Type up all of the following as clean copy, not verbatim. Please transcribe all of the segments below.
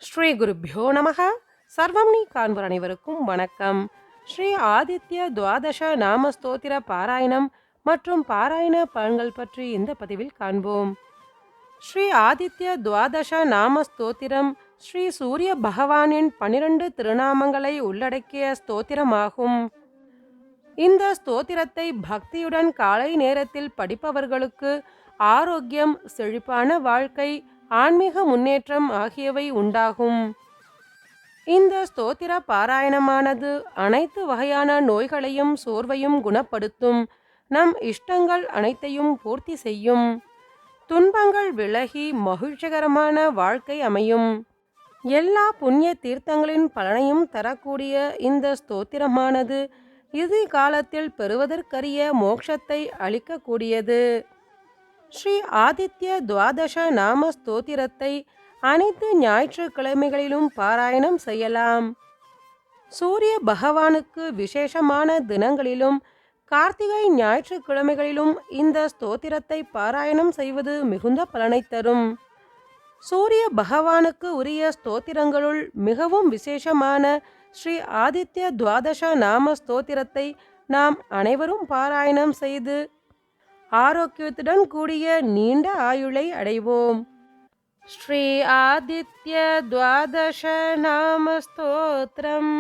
ஸ்ரீ குருப்யோ நமக. சர்வம் நீ காண்பர் அனைவருக்கும் வணக்கம். ஸ்ரீ ஆதித்ய துவாதச நாம ஸ்தோத்திர பாராயணம் மற்றும் பாராயண பலன்கள் பற்றி இந்த பதிவில் காண்போம். ஸ்ரீ ஆதித்ய துவாதச நாம ஸ்தோத்திரம் ஸ்ரீ சூரிய பகவானின் 12 திருநாமங்களை உள்ளடக்கிய ஸ்தோத்திரமாகும். இந்த ஸ்தோத்திரத்தை பக்தியுடன் காலை நேரத்தில் படிப்பவர்களுக்கு ஆரோக்கியம், செழிப்பான வாழ்க்கை, ஆன்மீக முன்னேற்றம் ஆகியவை உண்டாகும். இந்த ஸ்தோத்திர பாராயணமானது அனைத்து வகையான நோய்களையும் சோர்வையும் குணப்படுத்தும். நம் இஷ்டங்கள் அனைத்தையும் பூர்த்தி செய்யும். துன்பங்கள் விலகி மகிழ்ச்சிகரமான வாழ்க்கை அமையும். எல்லா புண்ணிய தீர்த்தங்களின் பலனையும் தரக்கூடிய இந்த ஸ்தோத்திரமானது இறுதி காலத்தில் பெறுவதற்கரிய மோட்சத்தை அளிக்கக்கூடியது. ஸ்ரீ ஆதித்ய துவாதச நாம ஸ்தோத்திரத்தை அனைத்து ஞாயிற்றுக்கிழமைகளிலும் பாராயணம் செய்யலாம். சூரிய பகவானுக்கு விசேஷமான தினங்களிலும் கார்த்திகை ஞாயிற்றுக்கிழமைகளிலும் இந்த ஸ்தோத்திரத்தை பாராயணம் செய்வது மிகுந்த பலனை தரும். சூரிய பகவானுக்கு உரிய ஸ்தோத்திரங்களுள் மிகவும் விசேஷமான ஸ்ரீ ஆதித்ய துவாதச நாம ஸ்தோத்திரத்தை நாம் அனைவரும் பாராயணம் செய்து ஆரோக்கியத்துடன் கூடிய நீண்ட ஆயுளை அடைவோம். ஸ்ரீ ஆதித்ய துவாதச நாம ஸ்தோத்திரம்.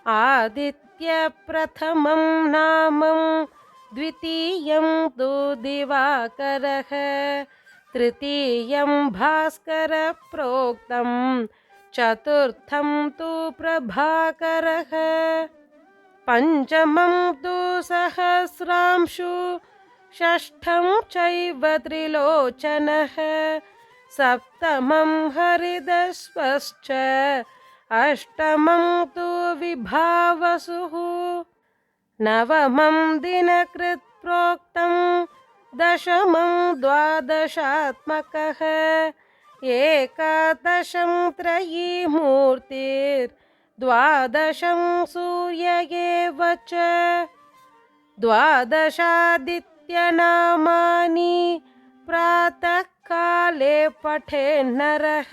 ஆதித்ய பிரதமம் நாமம், த்விதீயம் து திவாகரஹ, திருத்தீயம் பாஸ்கர ப்ரோக்தம், சதுர்த்தம் து பிரபாகரஹ, பஞ்சமம் து சஹஸ்ராம்சு, षष्ठं चैव त्रिलोचनः, सप्तमं हरिदस्वश्च, अष्टमं तु विभावसुः, नवमं दिनकृत् प्रोक्तं, दशमं द्वादशात्मकः, एकादशं त्रयीमूर्तिर्द्वादशं सूर्य एव च, द्वादशादित्यनामानि प्रातः काले पठेन्नरः,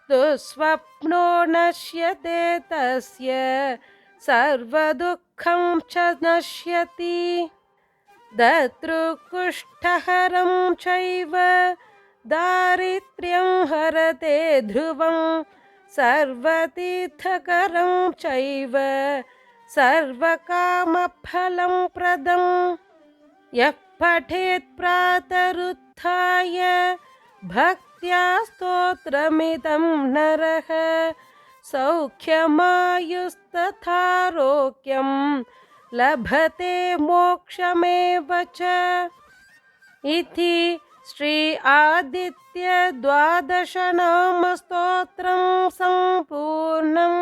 दुःस्वप्नो नश्यते तस्य, सर्वदुःखं च नश्यति, दतृकुष्ठहरं चैव दारिद्र्यं हरते ध्रुवं, सर्वतीर्थकरं चैव सर्वकामफलं प्रदं, यः पठेत् प्रातरुत्थाय भक्त्या स्तोत्रमिदं नरः, सौख्यमायुस्तथारोग्यं लभते मोक्षमेव च। इति श्री आदित्य द्वादश नाम स्तोत्रं सम्पूर्णम्।